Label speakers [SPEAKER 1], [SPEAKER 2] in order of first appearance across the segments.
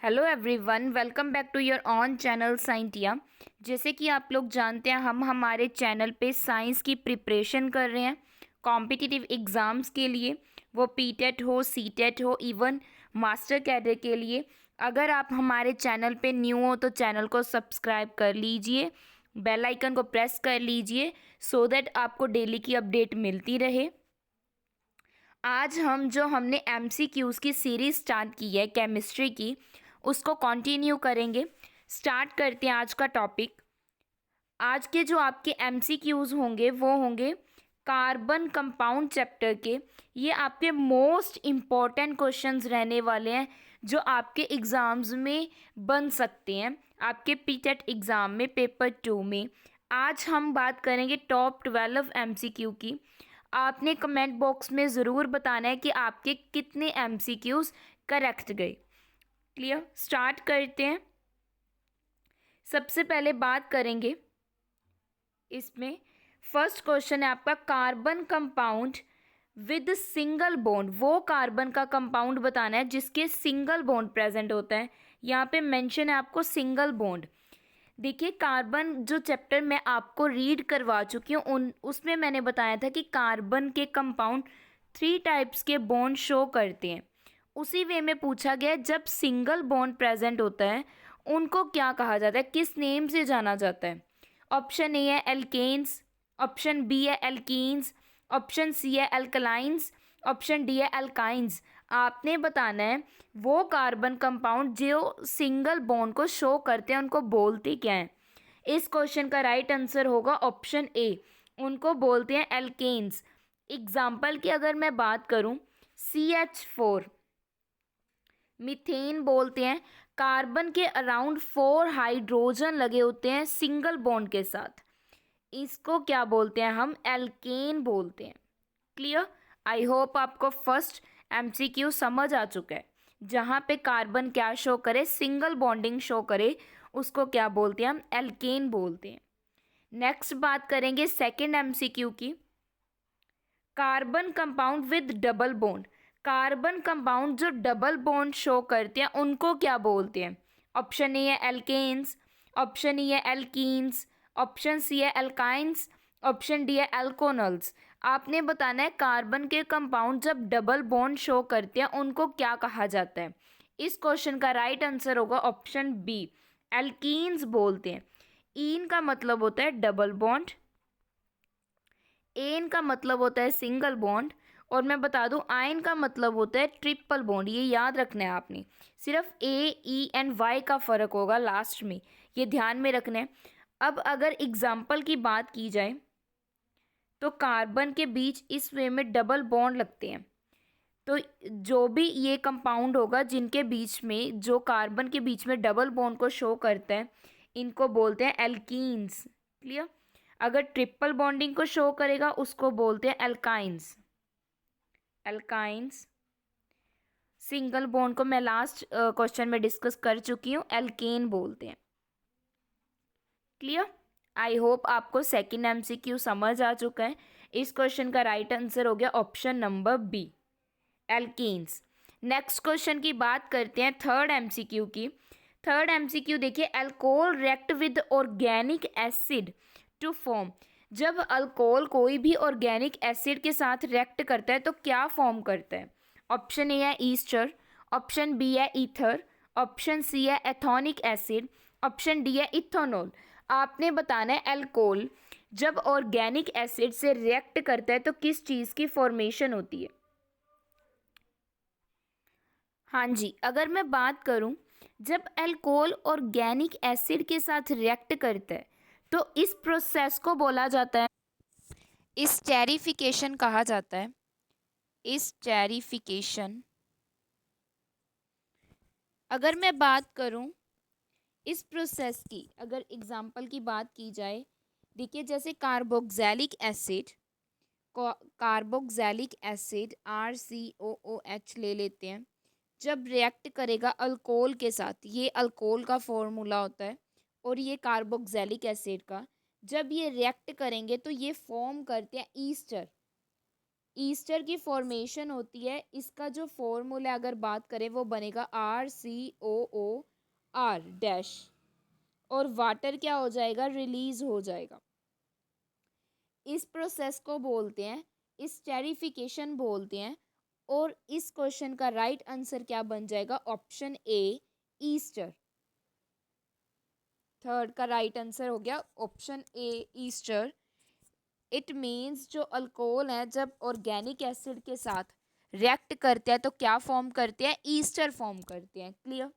[SPEAKER 1] Hello everyone, welcome back to your own channel Scientia. जैसे कि आप लोग जानते हैं, हम हमारे चैनल पे साइंस की प्रिपरेशन कर रहे हैं कॉम्पिटिटिव एग्ज़ाम्स के लिए, वो पीटेट हो, सीटेट हो, इवन मास्टर कैडर के लिए। अगर आप हमारे चैनल पे न्यू हो तो चैनल को सब्सक्राइब कर लीजिए, बेल आइकन को प्रेस कर लीजिए सो दैट आपको डेली की अपडेट मिलती रहे। आज हमने एमसीक्यूज़ की सीरीज़ स्टार्ट की है केमिस्ट्री की, उसको कंटिन्यू करेंगे। स्टार्ट करते हैं आज का टॉपिक। आज के जो आपके एमसीक्यूज़ होंगे वो होंगे कार्बन कंपाउंड चैप्टर के। ये आपके मोस्ट इम्पॉर्टेंट क्वेश्चंस रहने वाले हैं जो आपके एग्ज़ाम्स में बन सकते हैं, आपके पीटेट एग्ज़ाम में पेपर 2 में। आज हम बात करेंगे टॉप 12 एमसीक्यू की। आपने कमेंट बॉक्स में ज़रूर बताना है कि आपके कितने एमसीक्यूज़ करेक्ट गए। क्लियर, स्टार्ट करते हैं। सबसे पहले बात करेंगे, इसमें फर्स्ट क्वेश्चन है आपका carbon compound with single bond. वो कार्बन का कंपाउंड बताना है जिसके सिंगल बॉन्ड प्रेजेंट होता है। यहाँ पे मेंशन है आपको सिंगल बॉन्ड। देखिए, कार्बन जो चैप्टर मैं आपको रीड करवा चुकी हूँ उन उसमें मैंने बताया था कि कार्बन के कंपाउंड 3 टाइप्स के बॉन्ड शो करते हैं। उसी वे में पूछा गया जब सिंगल बॉन्ड प्रेजेंट होता है उनको क्या कहा जाता है, किस नेम से जाना जाता है। ऑप्शन ए है एल्केन्स, ऑप्शन बी है एल्कीन्स, ऑप्शन सी है एल्कलाइंस, ऑप्शन डी है एल्काइंस। आपने बताना है वो कार्बन कंपाउंड जो सिंगल बॉन्ड को शो करते हैं उनको बोलते क्या हैं। इस क्वेश्चन का राइट आंसर होगा ऑप्शन ए, उनको बोलते हैं एल्केन्स। एग्जाम्पल की अगर मैं बात करूं, CH4 मीथेन बोलते हैं। कार्बन के अराउंड 4 हाइड्रोजन लगे होते हैं सिंगल बॉन्ड के साथ, इसको क्या बोलते हैं, हम एल्केन बोलते हैं। क्लियर, आई होप आपको फर्स्ट एमसीक्यू समझ आ चुका है। जहाँ पे कार्बन क्या शो करे, सिंगल बॉन्डिंग शो करे, उसको क्या बोलते हैं, हम एल्केन बोलते हैं। नेक्स्ट बात करेंगे सेकंड एमसीक्यू की, carbon compound with double bond. Carbon compound जो डबल बॉन्ड शो करते हैं उनको क्या बोलते हैं। ऑप्शन ए है एल्केन्स, ऑप्शन ई है एल्कीन्स, ऑप्शन सी है एल्काइंस, ऑप्शन डी है एल्कोनल्स। आपने बताना है कार्बन के कंपाउंड जब डबल बॉन्ड शो करते हैं उनको क्या कहा जाता है। इस क्वेश्चन का राइट आंसर होगा ऑप्शन बी, एल्कीन्स बोलते हैं। ईन का मतलब होता है डबल बॉन्ड, एन का मतलब होता है सिंगल बॉन्ड, और मैं बता दूं आयन का मतलब होता है ट्रिपल बॉन्ड। ये याद रखना है आपने, सिर्फ ए, ई एंड वाई का फ़र्क होगा लास्ट में, ये ध्यान में रखना है। अब अगर एग्जाम्पल की बात की जाए तो कार्बन के बीच इस वे में डबल बॉन्ड लगते हैं। तो जो भी ये कंपाउंड होगा जिनके बीच में, जो कार्बन के बीच में डबल बॉन्ड को शो करता है, इनको बोलते हैं एल्कीन्स। क्लियर, अगर ट्रिपल बॉन्डिंग को शो करेगा उसको बोलते हैं एल्काइंस। एल्काइंस। सिंगल बॉन्ड को मैं लास्ट क्वेश्चन में डिस्कस कर चुकी हूँ, एल्केन बोलते हैं। क्लियर, आई होप आपको सेकंड एमसीक्यू समझ आ चुका है। इस क्वेश्चन का राइट आंसर हो गया option number B, alkenes. Next question की बात करते हैं थर्ड एमसीक्यू की। थर्ड एमसीक्यू देखिए, alcohol react with organic acid to form. जब अल्कोहल कोई भी ऑर्गेनिक एसिड के साथ रिएक्ट करता है तो क्या फॉर्म करता है। ऑप्शन ए है ईस्टर, ऑप्शन बी है ईथर, ऑप्शन सी है एथोनिक एसिड, ऑप्शन डी है इथेनॉल। आपने बताना है अल्कोहल जब ऑर्गेनिक एसिड से रिएक्ट करता है तो किस चीज़ की फॉर्मेशन होती है। हाँ जी, अगर मैं बात करूं, जब अल्कोहल ऑर्गेनिक एसिड के साथ रिएक्ट करता है तो इस प्रोसेस को बोला जाता है, स्टेरिफिकेशन कहा जाता है। स्टेरिफिकेशन। अगर मैं बात करूं इस प्रोसेस की, अगर एग्जांपल की बात की जाए, देखिए जैसे carboxylic acid, carboxylic acid RCOOH ले लेते हैं। जब रिएक्ट करेगा अल्कोहल के साथ, ये अल्कोहल का फॉर्मूला होता है और ये कार्बोक्सिलिक एसिड का, जब ये रिएक्ट करेंगे तो ये फॉर्म करते हैं ईस्टर। ईस्टर की फॉर्मेशन होती है, इसका जो फॉर्मूला अगर बात करें वो बनेगा RCOOR डैश, और वाटर क्या हो जाएगा, रिलीज हो जाएगा। इस प्रोसेस को बोलते हैं स्टेरिफिकेशन बोलते हैं। और इस क्वेश्चन का राइट आंसर क्या बन जाएगा, ऑप्शन ए ईस्टर। थर्ड का राइट आंसर हो गया option A Easter. It means जो अल्कोहल है जब ऑर्गेनिक एसिड के साथ रिएक्ट करते हैं तो क्या फॉर्म करते हैं, ईस्टर फॉर्म करते हैं। क्लियर।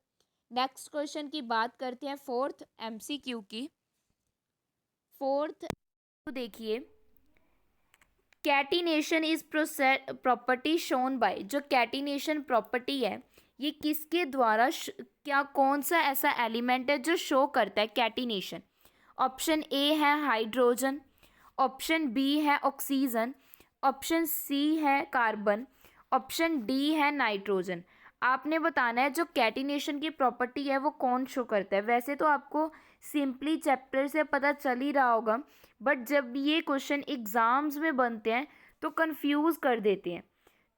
[SPEAKER 1] नेक्स्ट क्वेश्चन की बात करते हैं फोर्थ एमसीक्यू की। फोर्थ देखिए, catenation is property shown by, जो कैटिनेशन प्रॉपर्टी है ये किसके द्वारा क्या कौन सा ऐसा एलिमेंट है जो शो करता है कैटिनेशन। ऑप्शन ए है हाइड्रोजन, ऑप्शन बी है ऑक्सीजन, ऑप्शन सी है कार्बन, ऑप्शन डी है नाइट्रोजन। आपने बताना है जो कैटिनेशन की प्रॉपर्टी है वो कौन शो करता है। वैसे तो आपको सिंपली चैप्टर से पता चल ही रहा होगा, बट जब ये क्वेश्चन एग्जाम्स में बनते हैं तो कंफ्यूज कर देते हैं,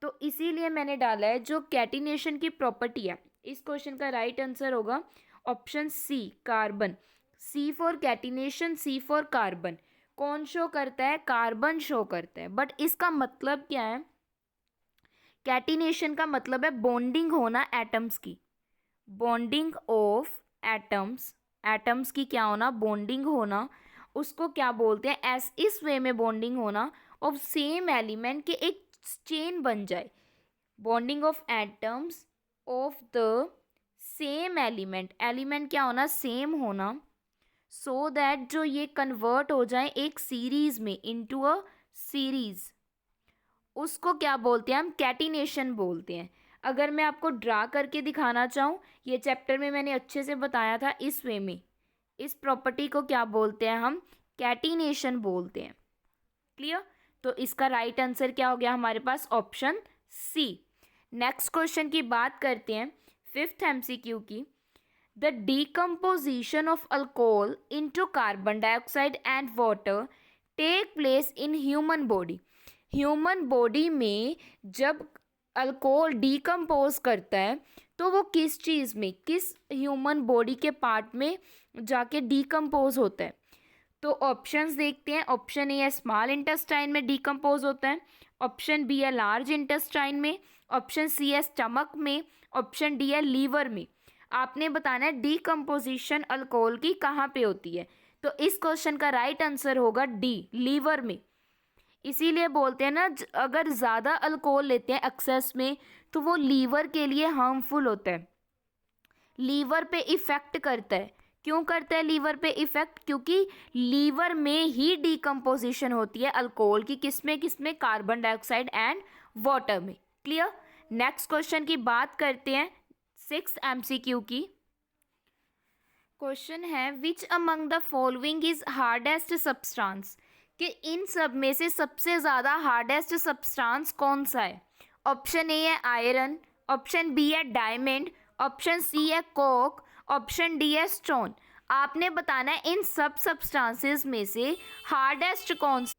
[SPEAKER 1] तो इसीलिए मैंने डाला है जो कैटिनेशन की प्रॉपर्टी है। इस क्वेश्चन का राइट आंसर होगा option C carbon. C for catenation, C for carbon. कौन शो करता है, कार्बन शो करता है। बट इसका मतलब क्या है, कैटिनेशन का मतलब है बॉन्डिंग होना एटम्स की, बॉन्डिंग ऑफ एटम्स, एटम्स की क्या होना, बॉन्डिंग होना। उसको क्या बोलते हैं, ऐस इस वे में बॉन्डिंग होना ऑफ सेम एलिमेंट के एक चेन बन जाए। Bonding of atoms of the same element, element क्या होना, सेम होना, सो दैट जो ये कन्वर्ट हो जाए एक सीरीज में, इनटू अ सीरीज, उसको क्या बोलते हैं हम, कैटिनेशन बोलते हैं। अगर मैं आपको ड्रा करके दिखाना चाहूँ, ये चैप्टर में मैंने अच्छे से बताया था इस वे में, इस प्रॉपर्टी को क्या बोलते हैं हम, कैटिनेशन बोलते हैं। क्लियर। तो इसका राइट आंसर क्या हो गया हमारे पास, ऑप्शन सी। नेक्स्ट क्वेश्चन की बात करते हैं फिफ्थ एमसीक्यू की। The decomposition of alcohol into carbon dioxide and water take place in human body. Human body में जब अल्कोहल डीकम्पोज करता है तो वो किस चीज़ में, किस ह्यूमन बॉडी के पार्ट में जाके डीकम्पोज होता है। तो ऑप्शंस देखते हैं। ऑप्शन ए है स्मॉल इंटेस्टाइन में डीकम्पोज होता है, ऑप्शन बी है लार्ज इंटेस्टाइन में, ऑप्शन सी है स्टमक में, ऑप्शन डी है लीवर में। आपने बताना है डीकम्पोजिशन अल्कोहल की कहाँ पे होती है। तो इस क्वेश्चन का राइट आंसर होगा डी, लीवर में। इसीलिए बोलते हैं ना, अगर ज़्यादा अल्कोहल लेते हैं एक्सेस में तो वो लीवर के लिए हार्मफुल होता है, लीवर पे इफ़ेक्ट करता है। क्यों करता है लीवर पे इफ़ेक्ट, क्योंकि लीवर में ही डीकम्पोजिशन होती है अल्कोहल की, किसमें किसमें, कार्बन डाइऑक्साइड एंड वाटर में। क्लियर। नेक्स्ट क्वेश्चन की बात करते हैं सिक्स्थ एमसीक्यू की। क्वेश्चन है which among the following is hardest substance, कि इन सब में से सबसे ज़्यादा हार्डेस्ट सब्सटेंस कौन सा है। ऑप्शन ए है आयरन, ऑप्शन बी है डायमंड, ऑप्शन सी है कोक, ऑप्शन डी है स्टोन। आपने बताना है इन सब सब्सटेंसेस में से हार्डेस्ट कौन सा।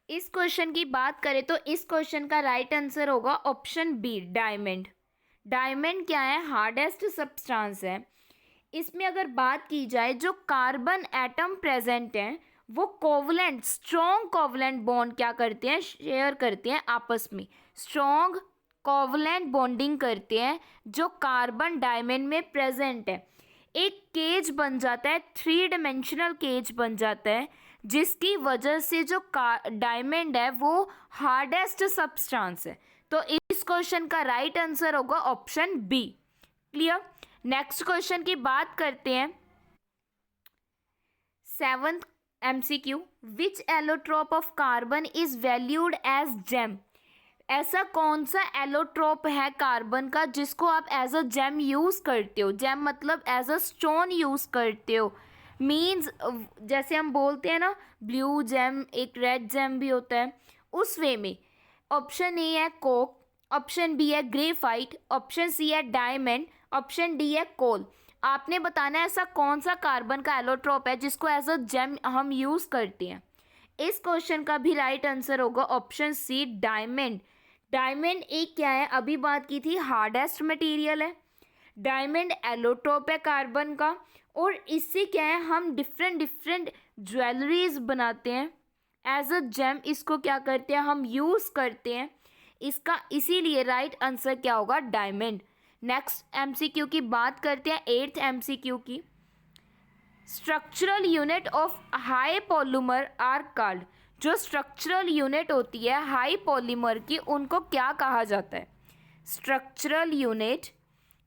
[SPEAKER 1] इस क्वेश्चन की बात करें तो इस क्वेश्चन का राइट आंसर होगा ऑप्शन बी डायमंड। डायमंड क्या है, हार्डेस्ट सब्सटेंस है। इसमें अगर बात की जाए जो कार्बन एटम प्रेजेंट हैं वो कोवलेंट, स्ट्रॉन्ग कोवलेंट बॉन्ड क्या करते हैं, शेयर करते हैं आपस में, स्ट्रॉन्ग कोवलेंट बॉन्डिंग करते हैं जो कार्बन डायमंड में प्रेजेंट है। एक केज बन जाता है, 3 डायमेंशनल केज बन जाता है, जिसकी वजह से जो डायमंड है वो हार्डेस्ट सब्सटेंस है। तो इस क्वेश्चन का राइट आंसर होगा option B. Clear. Next question की बात करते हैं seventh MCQ. Which allotrope of carbon is valued as gem. ऐसा कौन सा एलोट्रोप है कार्बन का जिसको आप एज अ जेम यूज़ करते हो। जेम मतलब एज अ स्टोन यूज़ करते हो। मीन्स जैसे हम बोलते हैं ना ब्लू जेम, एक रेड जेम भी होता है, उस वे में। ऑप्शन ए है कोक, ऑप्शन बी है ग्रेफाइट, ऑप्शन सी है डायमंड, ऑप्शन डी है कोल। आपने बताना है ऐसा कौन सा कार्बन का एलोट्रोप है जिसको एज अ जेम हम यूज़ करते हैं। इस क्वेश्चन का भी राइट आंसर होगा ऑप्शन सी, डायमंड। डायमंड एक क्या है, अभी बात की थी, हार्डेस्ट मटेरियल है। डायमंड एलोट्रोप है कार्बन का, और इससे क्या है, हम डिफरेंट डिफरेंट ज्वेलरीज बनाते हैं एज अ जेम। इसको क्या करते हैं, हम यूज़ करते हैं इसका, इसीलिए राइट आंसर क्या होगा, डायमंड। नेक्स्ट एमसीक्यू की बात करते हैं, 8th एमसीक्यू की। Structural unit of high polymer are called. जो स्ट्रक्चरल यूनिट होती है हाई पॉलीमर की, उनको क्या कहा जाता है? Structural unit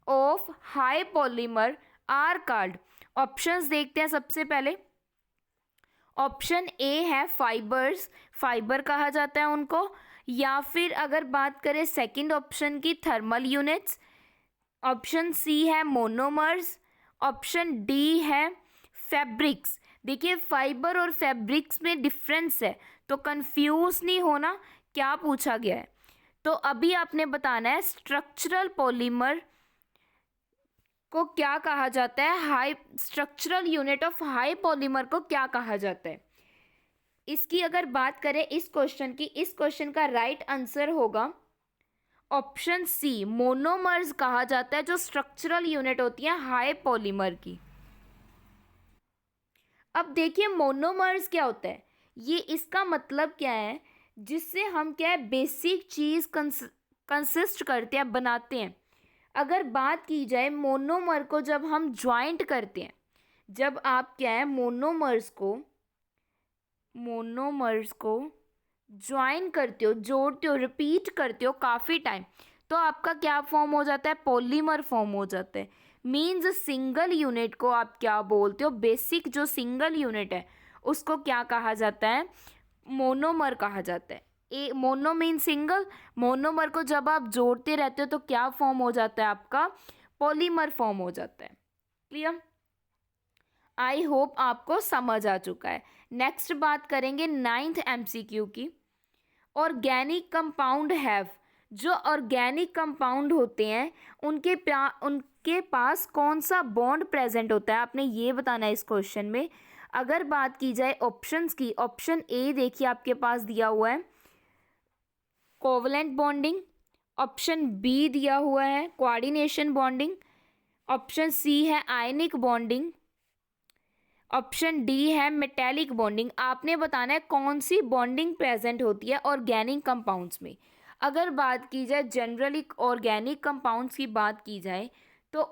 [SPEAKER 1] of high polymer are called. Options देखते हैं सबसे पहले। ऑप्शन ए है फाइबर्स, फाइबर कहा जाता है उनको, या फिर अगर बात करें सेकंड ऑप्शन की, थर्मल यूनिट्स। ऑप्शन सी है मोनोमर्स। ऑप्शन डी है फैब्रिक्स। देखिए फाइबर और फैब्रिक्स में डिफरेंस है, तो कंफ्यूज नहीं होना क्या पूछा गया है। तो अभी आपने बताना है स्ट्रक्चरल पॉलीमर को क्या कहा जाता है, high structural unit of high polymer को क्या कहा जाता है। इसकी अगर बात करें इस क्वेश्चन की, इस क्वेश्चन का राइट आंसर होगा ऑप्शन सी, मोनोमर्स कहा जाता है जो स्ट्रक्चरल यूनिट होती है हाई पॉलीमर की। अब देखिए मोनोमर्स क्या होता है, ये इसका मतलब क्या है, जिससे हम क्या है बेसिक चीज़ कंसिस्ट करते हैं, बनाते हैं। अगर बात की जाए मोनोमर को जब हम ज्वाइंट करते हैं, जब आप क्या है मोनोमर्स को ज्वाइन करते हो, जोड़ते हो, रिपीट करते हो काफ़ी टाइम, तो आपका क्या फॉर्म हो जाता है, पॉलीमर फॉर्म हो जाता है। मीन्स सिंगल यूनिट को आप क्या बोलते हो, बेसिक जो सिंगल यूनिट है उसको क्या कहा जाता है, मोनोमर कहा जाता है। मोनो मीन सिंगल, मोनोमर को जब आप जोड़ते रहते हो तो क्या फॉर्म हो जाता है आपका, पॉलीमर फॉर्म हो जाता है। क्लियर? आई होप आपको समझ आ चुका है। नेक्स्ट बात करेंगे 9th एमसीक्यू की। Organic compound have. जो ऑर्गेनिक कंपाउंड होते हैं उनके पास कौन सा बॉन्ड प्रेजेंट होता है, आपने ये बताना है इस क्वेश्चन में। अगर बात की जाए ऑप्शंस की, ऑप्शन ए देखिए आपके पास दिया हुआ है कोवलेंट बॉन्डिंग। ऑप्शन बी दिया हुआ है कोऑर्डिनेशन बॉन्डिंग। ऑप्शन सी है आयनिक बॉन्डिंग। ऑप्शन डी है मेटेलिक बॉन्डिंग। आपने बताना है कौन सी बॉन्डिंग प्रेजेंट होती है ऑर्गेनिक कंपाउंड्स में। अगर बात की जाए जनरली ऑर्गेनिक कंपाउंड्स की बात की जाए तो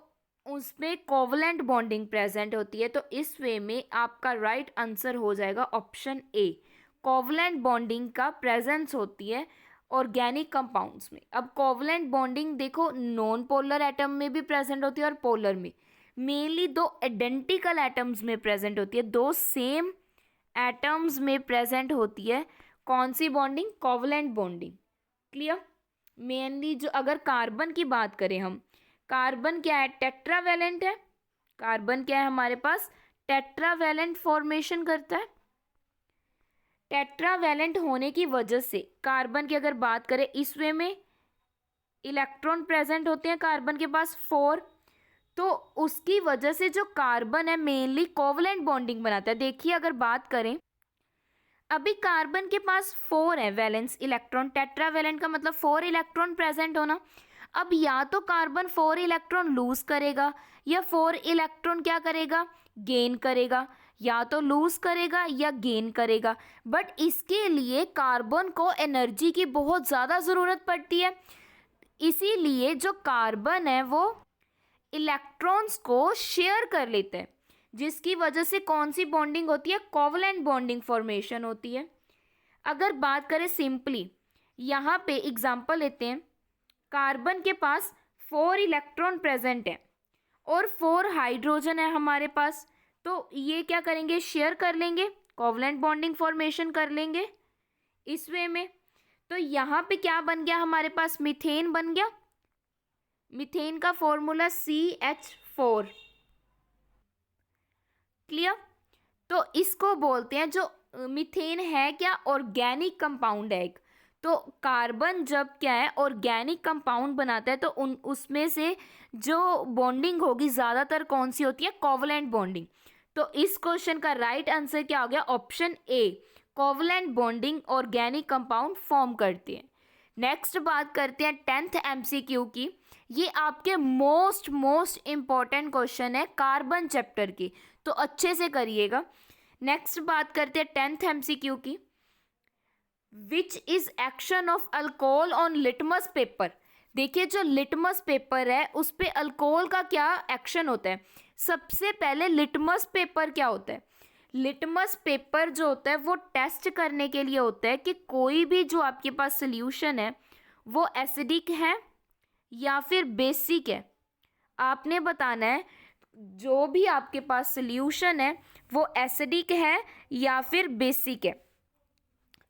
[SPEAKER 1] उसमें कोवलेंट बॉन्डिंग प्रेजेंट होती है, तो इस वे में आपका राइट आंसर हो जाएगा ऑप्शन ए, कोवलेंट बॉन्डिंग का प्रेजेंस होती है ऑर्गेनिक कंपाउंड्स में। अब कोवलेंट बॉन्डिंग देखो नॉन पोलर एटम में भी प्रेजेंट होती है और पोलर में, मेनली दो आइडेंटिकल एटम्स में प्रेजेंट होती है, दो सेम एटम्स में प्रेजेंट होती है कौन सी bonding, covalent bonding. Clear? Mainly जो अगर कार्बन की बात करें हम, कार्बन क्या है, टेट्रावैलेंट है। कार्बन क्या है हमारे पास, टेट्रावैलेंट फॉर्मेशन करता है। टेट्रावैलेंट होने की वजह से कार्बन की अगर बात करें इस वे में इलेक्ट्रॉन प्रेजेंट होते हैं कार्बन के पास 4, तो उसकी वजह से जो कार्बन है मेनली कोवलेंट बॉन्डिंग बनाता है। देखिए अगर बात करें अभी कार्बन के पास 4 है वैलेंस इलेक्ट्रॉन, टेट्रावैलेंट का मतलब 4 इलेक्ट्रॉन प्रेजेंट होना। अब या तो कार्बन 4 इलेक्ट्रॉन लूज करेगा या 4 इलेक्ट्रॉन क्या करेगा, गेन करेगा, या तो लूज करेगा या गेन करेगा। बट इसके लिए कार्बन को एनर्जी की बहुत ज़्यादा ज़रूरत पड़ती है, इसीलिए जो कार्बन है वो इलेक्ट्रॉन्स को शेयर कर लेते हैं, जिसकी वजह से कौन सी बॉन्डिंग होती है, कोवलेंट बॉन्डिंग फॉर्मेशन होती है। अगर बात करें सिंपली यहाँ पे एग्जांपल लेते हैं, कार्बन के पास 4 इलेक्ट्रॉन प्रेजेंट है और 4 हाइड्रोजन है हमारे पास, तो ये क्या करेंगे, शेयर कर लेंगे, कोवलेंट बॉन्डिंग फॉर्मेशन कर लेंगे इस वे में। तो यहाँ पे क्या बन गया हमारे पास, मीथेन बन गया। मीथेन का फॉर्मूला CH4। क्लियर? तो इसको बोलते हैं, जो मीथेन है क्या, ऑर्गेनिक कंपाउंड है एक। तो कार्बन जब क्या है ऑर्गेनिक कंपाउंड बनाता है तो उसमें से जो बॉन्डिंग होगी ज़्यादातर कौन सी होती है, कोवलेंट बॉन्डिंग। तो इस क्वेश्चन का राइट आंसर क्या हो गया, option A, covalent bonding organic compound form करते हैं। नेक्स्ट बात करते हैं 10th MCQ की। ये आपके मोस्ट इम्पॉर्टेंट क्वेश्चन है कार्बन चैप्टर की, तो अच्छे से करिएगा। नेक्स्ट बात करते हैं 10th MCQ की। Which is action of alcohol on litmus paper. देखिए जो लिटमस पेपर है उस पे अल्कोहल का क्या एक्शन होता है। सबसे पहले लिटमस पेपर क्या होता है, लिटमस पेपर जो होता है वो टेस्ट करने के लिए होता है कि कोई भी जो आपके पास सोल्यूशन है वो एसिडिक है या फिर बेसिक है। आपने बताना है जो भी आपके पास सोल्यूशन है वो एसिडिक है या फिर बेसिक है।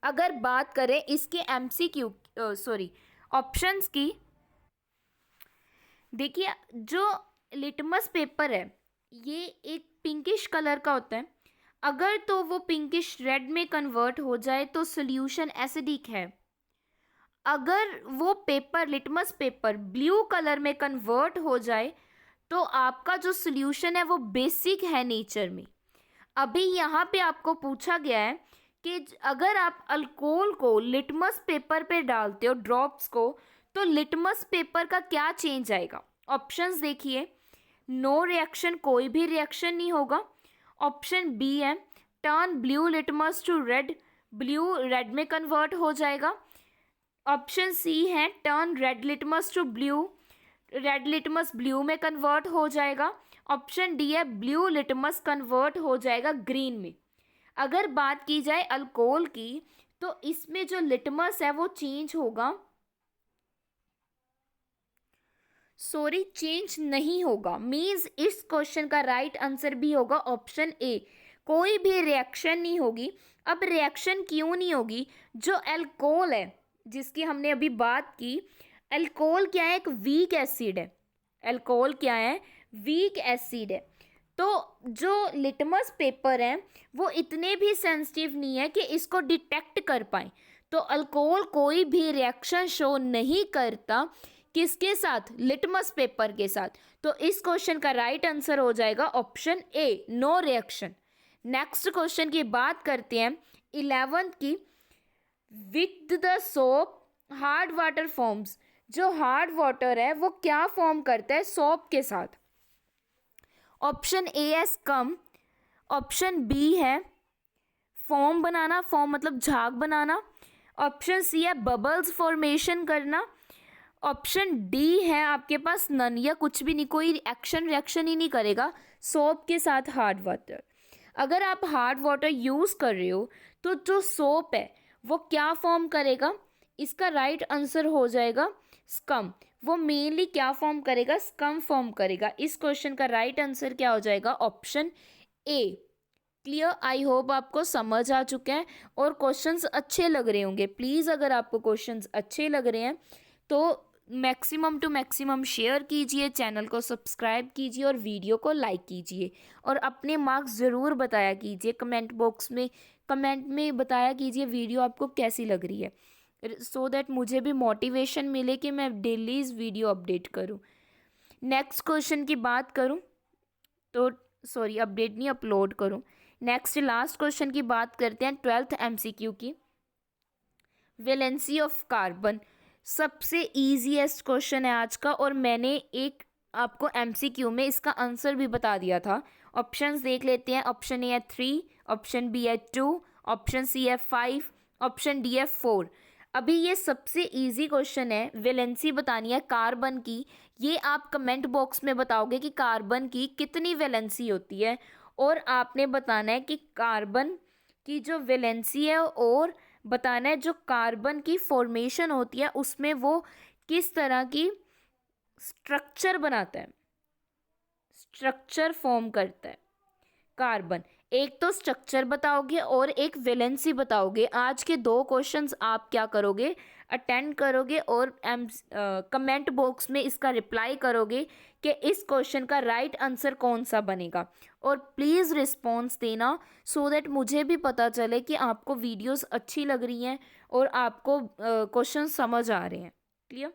[SPEAKER 1] अगर बात करें इसके MCQ ऑप्शंस की, देखिए जो लिटमस पेपर है ये एक पिंकिश कलर का होता है। अगर तो वो पिंकिश रेड में कन्वर्ट हो जाए तो सोल्यूशन एसिडिक है। अगर वो paper litmus paper blue colour में कन्वर्ट हो जाए तो आपका जो सोल्यूशन है वो बेसिक है नेचर में। अभी यहाँ पे आपको पूछा गया है कि अगर आप अल्कोहल को लिटमस पेपर पे डालते हो ड्रॉप्स को, तो लिटमस पेपर का क्या चेंज आएगा। ऑप्शंस देखिए, नो रिएक्शन, कोई भी रिएक्शन नहीं होगा। ऑप्शन बी है turn blue litmus to red, blue red में कन्वर्ट हो जाएगा। ऑप्शन सी है turn red litmus to blue, red litmus blue में कन्वर्ट हो जाएगा। ऑप्शन डी है ब्लू लिटमस कन्वर्ट हो जाएगा ग्रीन में। अगर बात की जाए अल्कोहल की तो इसमें जो लिटमस है वो चेंज होगा, चेंज नहीं होगा। मीन्स इस क्वेश्चन का राइट आंसर भी होगा ऑप्शन ए, कोई भी रिएक्शन नहीं होगी। अब रिएक्शन क्यों नहीं होगी, जो अल्कोहल है जिसकी हमने अभी बात की, अल्कोहल क्या है, एक वीक एसिड है। अल्कोहल क्या है, वीक एसिड है। तो जो लिटमस पेपर है वो इतने भी सेंसिटिव नहीं है कि इसको डिटेक्ट कर पाए। तो अल्कोहल कोई भी रिएक्शन शो नहीं करता, किसके साथ, लिटमस पेपर के साथ। तो इस क्वेश्चन का राइट आंसर हो जाएगा option A, no reaction. Next question की बात करते हैं 11th की। With the soap hard water forms, जो हार्ड वाटर है वो क्या फॉर्म करता है सोप के साथ। ऑप्शन ए है स्कम, ऑप्शन बी है फॉर्म बनाना, फॉर्म मतलब झाग बनाना। ऑप्शन सी है बबल्स फॉर्मेशन करना। ऑप्शन डी है आपके पास नन, या कुछ भी नहीं, कोई रिएक्शन ही नहीं करेगा सोप के साथ हार्ड वाटर। अगर आप हार्ड वाटर यूज़ कर रहे हो तो जो सोप है वो क्या फॉर्म करेगा, इसका राइट आंसर हो जाएगा स्कम। वो मेनली क्या फॉर्म करेगा, स्कम फॉर्म करेगा। इस क्वेश्चन का राइट आंसर क्या हो जाएगा, option A. Clear, I hope आपको समझ आ चुका है और क्वेश्चंस अच्छे लग रहे होंगे। प्लीज़ अगर आपको क्वेश्चंस अच्छे लग रहे हैं तो मैक्सिमम टू मैक्सिमम शेयर कीजिए, चैनल को सब्सक्राइब कीजिए और वीडियो को लाइक कीजिए। और अपने मार्क्स ज़रूर बताया कीजिए, कमेंट बॉक्स में कमेंट में बताया कीजिए वीडियो आपको कैसी लग रही है, सो दैट मुझे भी मोटिवेशन मिले कि मैं डेली इस वीडियो अपडेट करूं। नेक्स्ट क्वेश्चन की बात करूं तो अपडेट नहीं, अपलोड करूं। नेक्स्ट लास्ट क्वेश्चन की बात करते हैं 12th MCQ की। वैलेंसी ऑफ कार्बन सबसे ईजीएस्ट क्वेश्चन है आज का, और मैंने एक आपको MCQ में इसका आंसर भी बता दिया था। ऑप्शंस देख लेते हैं। ऑप्शन ए है 3, ऑप्शन बी है 2, ऑप्शन सी है 5, ऑप्शन डी है 4। अभी ये सबसे इजी क्वेश्चन है, वैलेंसी बतानी है कार्बन की। ये आप कमेंट बॉक्स में बताओगे कि कार्बन की कितनी वैलेंसी होती है, और आपने बताना है कि कार्बन की जो वैलेंसी है और बताना है जो कार्बन की फॉर्मेशन होती है उसमें वो किस तरह की स्ट्रक्चर बनाता है, स्ट्रक्चर फॉर्म करता है कार्बन। एक तो स्ट्रक्चर बताओगे और एक वैलेंसी बताओगे। आज के 2 क्वेश्चंस आप क्या करोगे, अटेंड करोगे और कमेंट बॉक्स में इसका रिप्लाई करोगे कि इस क्वेश्चन का राइट आंसर कौन सा बनेगा। और प्लीज़ रिस्पॉन्स देना सो दैट मुझे भी पता चले कि आपको वीडियोस अच्छी लग रही हैं और आपको क्वेश्चन समझ आ रहे हैं। क्लियर,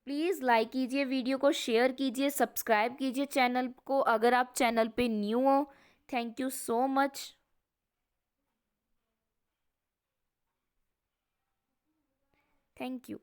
[SPEAKER 1] प्लीज़ लाइक कीजिए, वीडियो को शेयर कीजिए, सब्सक्राइब कीजिए चैनल को अगर आप चैनल पे न्यू हो। Thank you so much. Thank you.